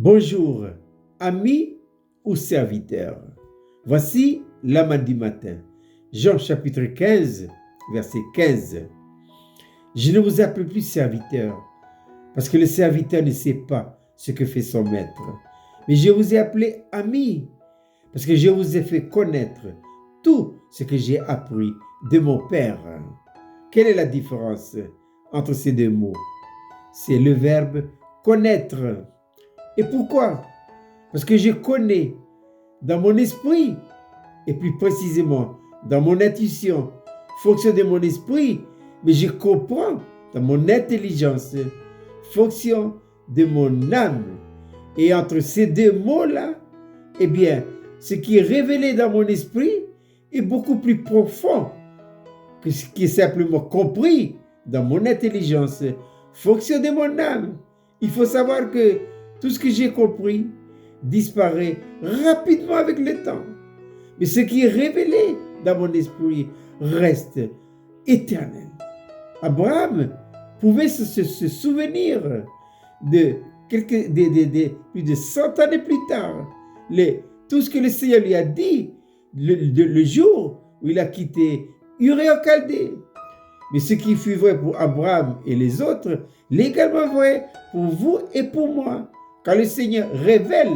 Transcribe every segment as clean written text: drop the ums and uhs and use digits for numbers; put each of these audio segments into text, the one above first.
Bonjour, amis ou serviteurs. Voici la manne du matin. Jean chapitre 15, verset 15. Je ne vous appelle plus serviteur, parce que le serviteur ne sait pas ce que fait son maître. Mais je vous ai appelé amis, parce que je vous ai fait connaître tout ce que j'ai appris de mon Père. Quelle est la différence entre ces deux mots? C'est le verbe connaître. Et pourquoi? Parce que je connais dans mon esprit, et plus précisément dans mon intuition, fonction de mon esprit, mais je comprends dans mon intelligence, fonction de mon âme. Et entre ces deux mots-là, eh bien, ce qui est révélé dans mon esprit est beaucoup plus profond que ce qui est simplement compris dans mon intelligence, fonction de mon âme. Il faut savoir que tout ce que j'ai compris disparaît rapidement avec le temps. Mais ce qui est révélé dans mon esprit reste éternel. Abraham pouvait se souvenir de plus de 100 années plus tard, tout ce que le Seigneur lui a dit le jour où il a quitté Ur en Chaldée. Mais ce qui fut vrai pour Abraham et les autres, l'est également vrai pour vous et pour moi. Quand le Seigneur révèle,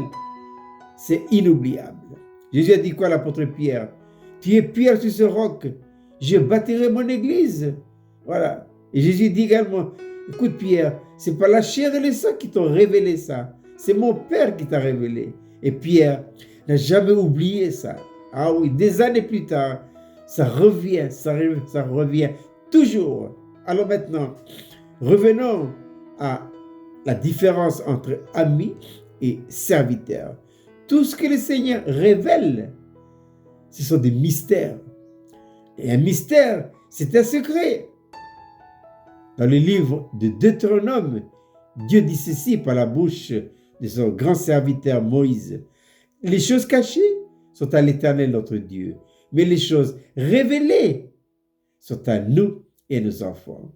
c'est inoubliable. Jésus a dit quoi à l'apôtre Pierre? Tu es Pierre sur ce roc, je bâtirai mon église. Voilà. Et Jésus dit également, écoute Pierre, c'est pas la chair et le sang qui t'ont révélé ça, c'est mon Père qui t'a révélé. Et Pierre n'a jamais oublié ça. Ah oui, des années plus tard, ça revient toujours. Alors maintenant, revenons à la différence entre amis et serviteurs. Tout ce que le Seigneur révèle, ce sont des mystères. Et un mystère, c'est un secret. Dans le livre de Deutéronome, Dieu dit ceci par la bouche de son grand serviteur Moïse. Les choses cachées sont à l'Éternel notre Dieu, mais les choses révélées sont à nous et nos enfants.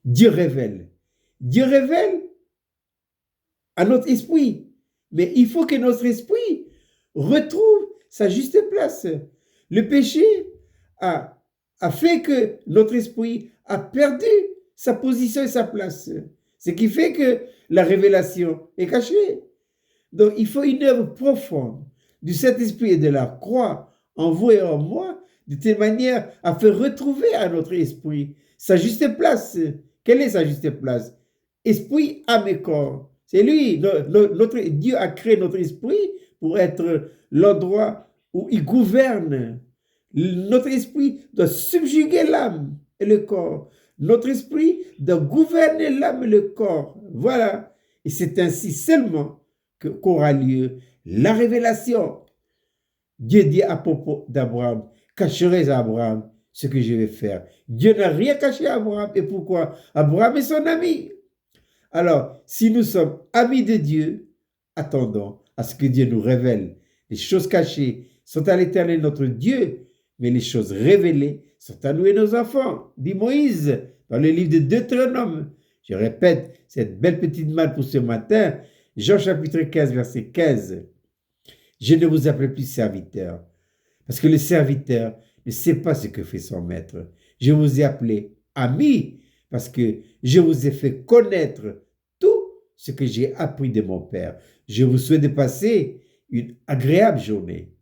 Dieu révèle. Dieu révèle à notre esprit. Mais il faut que notre esprit retrouve sa juste place. Le péché a fait que notre esprit a perdu sa position et sa place. Ce qui fait que la révélation est cachée. Donc il faut une œuvre profonde du Saint-Esprit et de la croix en vous et en moi, de telle manière à faire retrouver à notre esprit sa juste place. Quelle est sa juste place? Esprit, âme et corps. C'est lui, notre Dieu a créé notre esprit pour être l'endroit où il gouverne. Notre esprit doit subjuguer l'âme et le corps. Notre esprit doit gouverner l'âme et le corps. Voilà. Et c'est ainsi seulement qu'aura lieu la révélation. Dieu dit à propos d'Abraham, cacherai à Abraham ce que je vais faire. Dieu n'a rien caché à Abraham. Et pourquoi? Abraham est son ami. Alors, si nous sommes amis de Dieu, attendons à ce que Dieu nous révèle. Les choses cachées sont à l'Éternel notre Dieu, mais les choses révélées sont à nous et nos enfants, dit Moïse dans le livre de Deutéronome. Je répète cette belle petite manne pour ce matin, Jean chapitre 15, verset 15. Je ne vous appelle plus serviteur, parce que le serviteur ne sait pas ce que fait son maître. Je vous ai appelé ami, parce que je vous ai fait connaître tout ce que j'ai appris de mon Père. Je vous souhaite de passer une agréable journée.